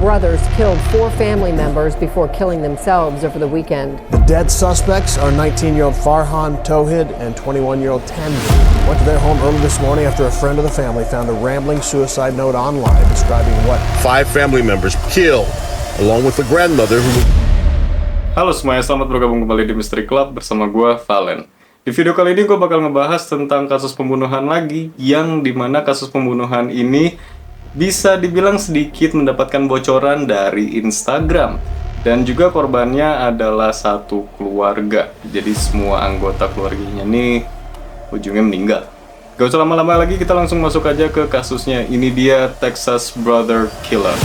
brothers killed 4 family members before killing themselves over the weekend. The dead suspects are 19-year-old Farhan Tauhid and 21-year-old Tanvir. Went to their home early this morning after a friend of the family found a rambling suicide note online describing what 5 family members killed, along with the grandmother who... Halo semuanya, selamat bergabung kembali di Mystery Club bersama gue, Valen. Di video kali ini gue bakal ngebahas tentang kasus pembunuhan lagi, yang dimana kasus pembunuhan ini bisa dibilang sedikit mendapatkan bocoran dari Instagram. Dan juga korbannya adalah satu keluarga. Jadi semua anggota keluarganya nih ujungnya meninggal. Gak usah lama-lama lagi, kita langsung masuk aja ke kasusnya. Ini dia Texas Brother Killer.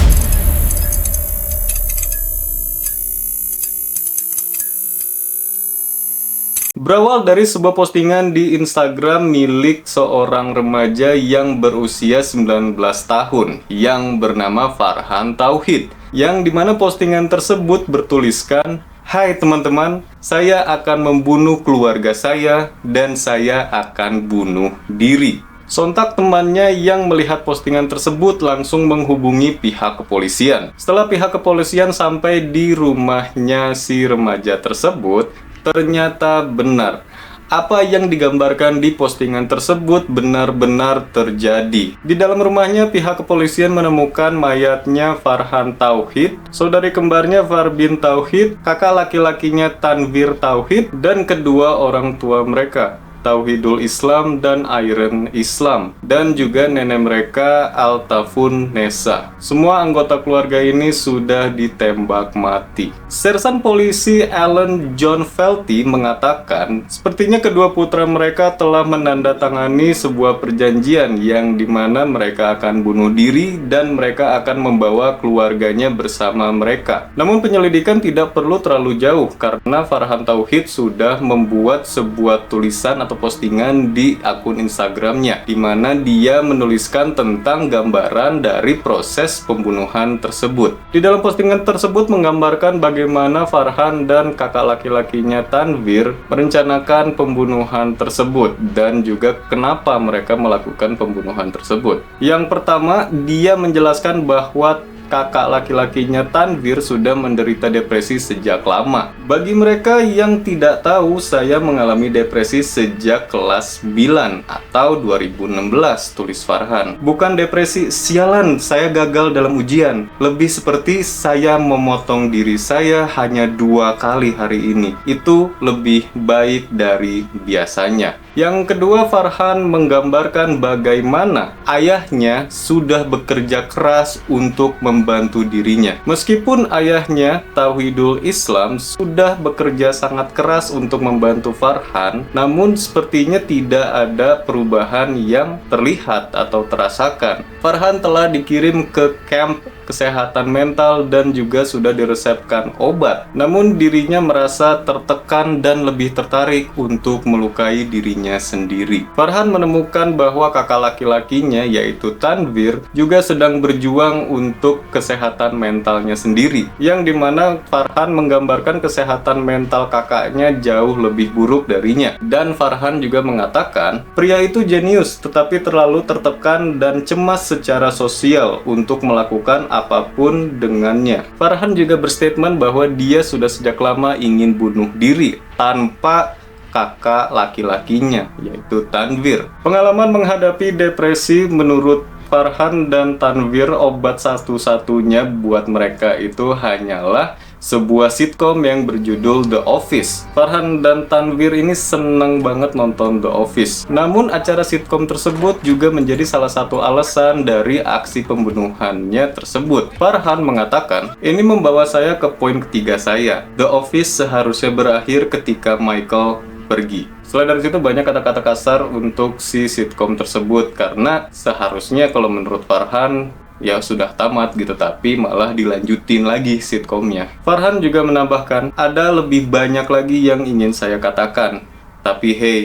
Berawal dari sebuah postingan di Instagram milik seorang remaja yang berusia 19 tahun yang bernama Farhan Tauhid, yang dimana postingan tersebut bertuliskan, "Hai teman-teman, saya akan membunuh keluarga saya dan saya akan bunuh diri." Sontak temannya yang melihat postingan tersebut langsung menghubungi pihak kepolisian. Setelah pihak kepolisian sampai di rumahnya si remaja tersebut, ternyata benar. Apa yang digambarkan di postingan tersebut benar-benar terjadi. Di dalam rumahnya, pihak kepolisian menemukan mayatnya Farhan Tauhid, saudari kembarnya Farbin Tauhid, kakak laki-lakinya Tanvir Tauhid, dan kedua orang tua mereka, Tauhidul Islam dan Airen Islam, dan juga nenek mereka Altafun Nesa. Semua anggota keluarga ini sudah ditembak mati. Sersan polisi Alan John Felty mengatakan, sepertinya kedua putra mereka telah menandatangani sebuah perjanjian yang dimana mereka akan bunuh diri dan mereka akan membawa keluarganya bersama mereka. Namun penyelidikan tidak perlu terlalu jauh karena Farhan Tauhid sudah membuat sebuah tulisan atau postingan di akun Instagramnya, di mana dia menuliskan tentang gambaran dari proses pembunuhan tersebut. Di dalam postingan tersebut menggambarkan bagaimana Farhan dan kakak laki-lakinya Tanvir merencanakan pembunuhan tersebut dan juga kenapa mereka melakukan pembunuhan tersebut. Yang pertama, dia menjelaskan bahwa kakak laki-lakinya Tanvir sudah menderita depresi sejak lama. Bagi mereka yang tidak tahu, saya mengalami depresi sejak kelas 9 atau 2016, tulis Farhan. Bukan depresi, sialan, saya gagal dalam ujian. Lebih seperti saya memotong diri saya hanya 2 kali hari ini. Itu lebih baik dari biasanya. Yang kedua, Farhan menggambarkan bagaimana ayahnya sudah bekerja keras untuk membantu dirinya. Meskipun ayahnya, Tauhidul Islam, sudah bekerja sangat keras untuk membantu Farhan, namun sepertinya tidak ada perubahan yang terlihat atau terasakan. Farhan telah dikirim ke camp kesehatan mental dan juga sudah diresepkan obat. Namun dirinya merasa tertekan dan lebih tertarik untuk melukai dirinya sendiri. Farhan menemukan bahwa kakak laki-lakinya yaitu Tanvir juga sedang berjuang untuk kesehatan mentalnya sendiri, yang dimana Farhan menggambarkan kesehatan mental kakaknya jauh lebih buruk darinya. Dan Farhan juga mengatakan pria itu jenius tetapi terlalu tertekan dan cemas secara sosial untuk melakukan apapun dengannya. Farhan juga berstatement bahwa dia sudah sejak lama ingin bunuh diri tanpa kakak laki-lakinya, yaitu Tanvir. Pengalaman menghadapi depresi menurut Farhan dan Tanvir, obat satu-satunya buat mereka itu hanyalah sebuah sitkom yang berjudul The Office. Farhan dan Tanvir ini seneng banget nonton The Office. Namun acara sitkom tersebut juga menjadi salah satu alasan dari aksi pembunuhannya tersebut. Farhan mengatakan, ini membawa saya ke poin ketiga saya. The Office seharusnya berakhir ketika Michael pergi. Selain dari situ banyak kata-kata kasar untuk si sitkom tersebut karena seharusnya kalau menurut Farhan ya sudah tamat gitu, tapi malah dilanjutin lagi sitkomnya. Farhan juga menambahkan, ada lebih banyak lagi yang ingin saya katakan, tapi hey,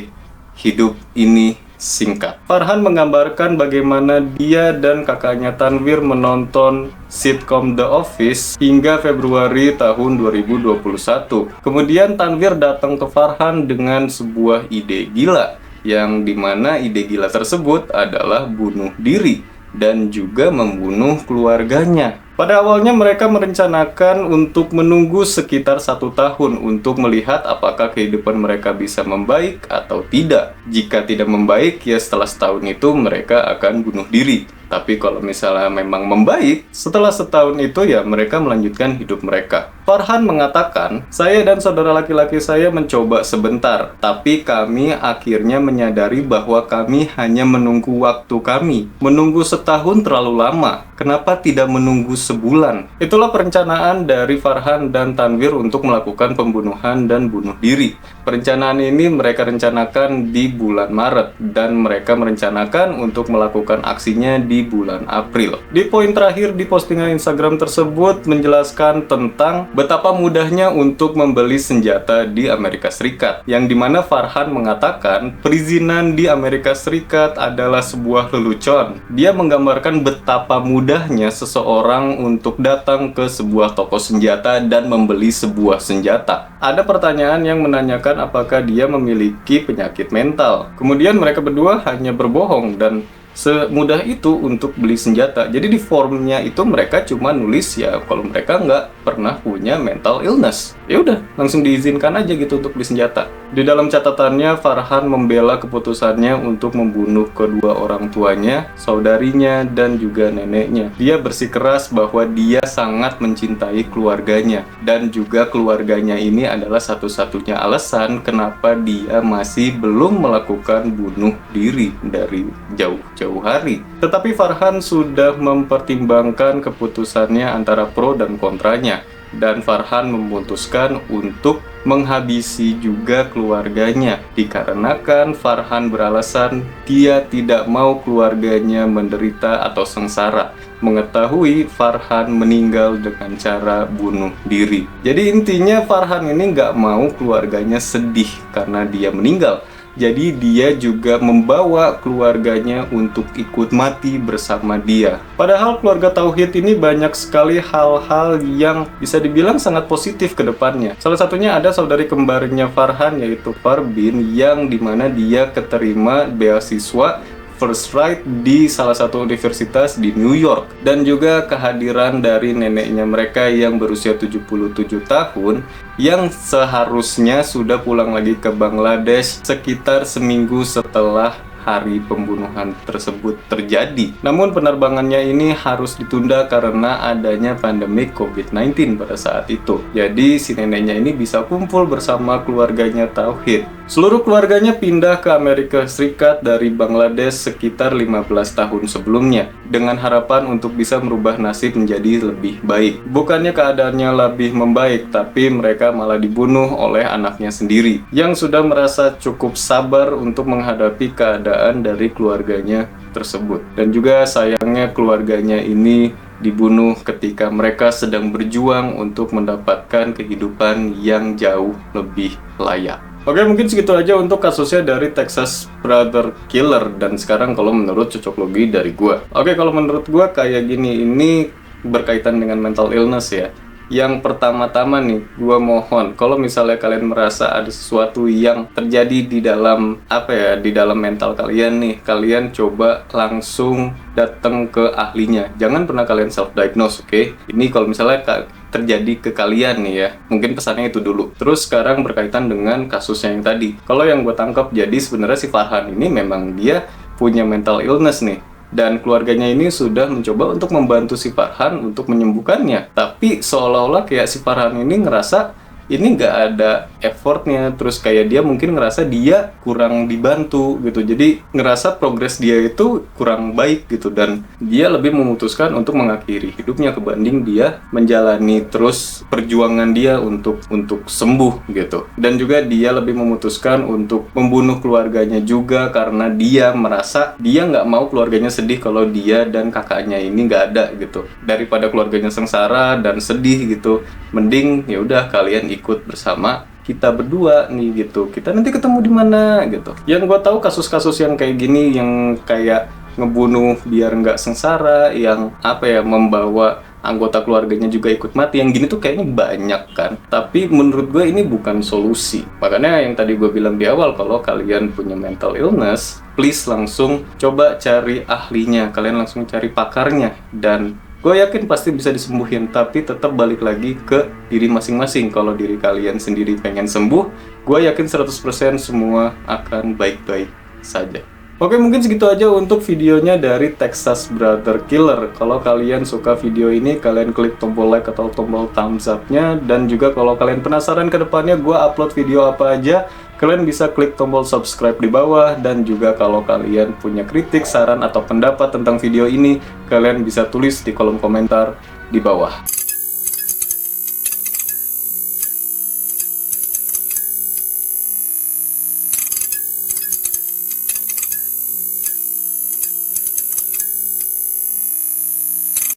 hidup ini singkat. Farhan menggambarkan bagaimana dia dan kakaknya Tanvir menonton sitkom The Office hingga Februari tahun 2021. Kemudian Tanvir datang ke Farhan dengan sebuah ide gila, yang dimana ide gila tersebut adalah bunuh diri dan juga membunuh keluarganya. Pada awalnya mereka merencanakan untuk menunggu sekitar 1 tahun untuk melihat apakah kehidupan mereka bisa membaik atau tidak. Jika tidak membaik, ya setelah setahun itu mereka akan bunuh diri. Tapi kalau misalnya memang membaik, setelah setahun itu ya mereka melanjutkan hidup mereka. Farhan mengatakan, saya dan saudara laki-laki saya mencoba sebentar, tapi kami akhirnya menyadari bahwa kami hanya menunggu waktu kami. Menunggu setahun terlalu lama, kenapa tidak menunggu sebulan? Itulah perencanaan dari Farhan dan Tanwir untuk melakukan pembunuhan dan bunuh diri. Perencanaan ini mereka rencanakan di bulan Maret, dan mereka merencanakan untuk melakukan aksinya di bulan April. Di poin terakhir di postingan Instagram tersebut menjelaskan tentang betapa mudahnya untuk membeli senjata di Amerika Serikat, yang dimana Farhan mengatakan perizinan di Amerika Serikat adalah sebuah lelucon. Dia menggambarkan betapa mudahnya seseorang untuk datang ke sebuah toko senjata dan membeli sebuah senjata. Ada pertanyaan yang menanyakan apakah dia memiliki penyakit mental. Kemudian mereka berdua hanya berbohong dan semudah itu untuk beli senjata. Jadi di formnya itu mereka cuma nulis ya kalau mereka nggak pernah punya mental illness. Ya udah, langsung diizinkan aja gitu untuk beli senjata. Di dalam catatannya, Farhan membela keputusannya untuk membunuh kedua orang tuanya, saudarinya, dan juga neneknya. Dia bersikeras bahwa dia sangat mencintai keluarganya, dan juga keluarganya ini adalah satu-satunya alasan kenapa dia masih belum melakukan bunuh diri dari jauh-jauh hari. Tetapi Farhan sudah mempertimbangkan keputusannya antara pro dan kontranya, dan Farhan memutuskan untuk menghabisi juga keluarganya, dikarenakan Farhan beralasan dia tidak mau keluarganya menderita atau sengsara mengetahui Farhan meninggal dengan cara bunuh diri. Jadi intinya Farhan ini nggak mau keluarganya sedih karena dia meninggal. Jadi dia juga membawa keluarganya untuk ikut mati bersama dia. Padahal keluarga Tauhid ini banyak sekali hal-hal yang bisa dibilang sangat positif ke depannya. Salah satunya ada saudari kembarnya Farhan, yaitu Farbin, yang dimana dia keterima beasiswa first right di salah satu universitas di New York, dan juga kehadiran dari neneknya mereka yang berusia 77 tahun yang seharusnya sudah pulang lagi ke Bangladesh sekitar seminggu setelah hari pembunuhan tersebut terjadi. Namun penerbangannya ini harus ditunda karena adanya pandemi COVID-19 pada saat itu. Jadi si neneknya ini bisa kumpul bersama keluarganya Tauhid. Seluruh keluarganya pindah ke Amerika Serikat dari Bangladesh sekitar 15 tahun sebelumnya, dengan harapan untuk bisa merubah nasib menjadi lebih baik. Bukannya keadaannya lebih membaik, tapi mereka malah dibunuh oleh anaknya sendiri, yang sudah merasa cukup sabar untuk menghadapi keadaan dari keluarganya tersebut. Dan juga sayangnya keluarganya ini dibunuh ketika mereka sedang berjuang untuk mendapatkan kehidupan yang jauh lebih layak. Oke, mungkin segitu aja untuk kasusnya dari Texas Brother Killer. Dan sekarang kalau menurut cocok logi dari gua. Oke, kalau menurut gua kayak gini, ini berkaitan dengan mental illness ya. Yang pertama-tama nih, gua mohon kalau misalnya kalian merasa ada sesuatu yang terjadi di dalam di dalam mental kalian nih, kalian coba langsung datang ke ahlinya. Jangan pernah kalian self-diagnose, oke? Ini kalau misalnya terjadi ke kalian nih ya, mungkin pesannya itu dulu. Terus sekarang berkaitan dengan kasusnya yang tadi. Kalau yang gue tangkap, jadi sebenarnya si Farhan ini memang dia punya mental illness nih. Dan keluarganya ini sudah mencoba untuk membantu si Farhan untuk menyembuhkannya. Tapi seolah-olah kayak si Farhan ini ngerasa ini nggak ada effortnya, terus kayak dia mungkin ngerasa dia kurang dibantu gitu, jadi ngerasa progres dia itu kurang baik gitu, dan dia lebih memutuskan untuk mengakhiri hidupnya kebanding dia menjalani terus perjuangan dia untuk sembuh gitu. Dan juga dia lebih memutuskan untuk membunuh keluarganya juga karena dia merasa dia nggak mau keluarganya sedih kalau dia dan kakaknya ini nggak ada gitu. Daripada keluarganya sengsara dan sedih gitu, mending ya udah kalian ikut bersama kita berdua nih gitu. Kita nanti ketemu di mana gitu. Yang gue tahu kasus-kasus yang kayak gini, yang kayak ngebunuh biar nggak sengsara, yang membawa anggota keluarganya juga ikut mati, yang gini tuh kayaknya banyak kan. Tapi menurut gue ini bukan solusi. Makanya yang tadi gue bilang di awal, kalau kalian punya mental illness, please langsung coba cari ahlinya. Kalian langsung cari pakarnya dan gue yakin pasti bisa disembuhin, tapi tetap balik lagi ke diri masing-masing. Kalau diri kalian sendiri pengen sembuh, gue yakin 100% semua akan baik-baik saja. Oke, mungkin segitu aja untuk videonya dari Texas Brother Killer. Kalau kalian suka video ini, kalian klik tombol like atau tombol thumbs up-nya. Dan juga kalau kalian penasaran ke depannya gue upload video apa aja, kalian bisa klik tombol subscribe di bawah. Dan juga kalau kalian punya kritik, saran, atau pendapat tentang video ini, kalian bisa tulis di kolom komentar di bawah.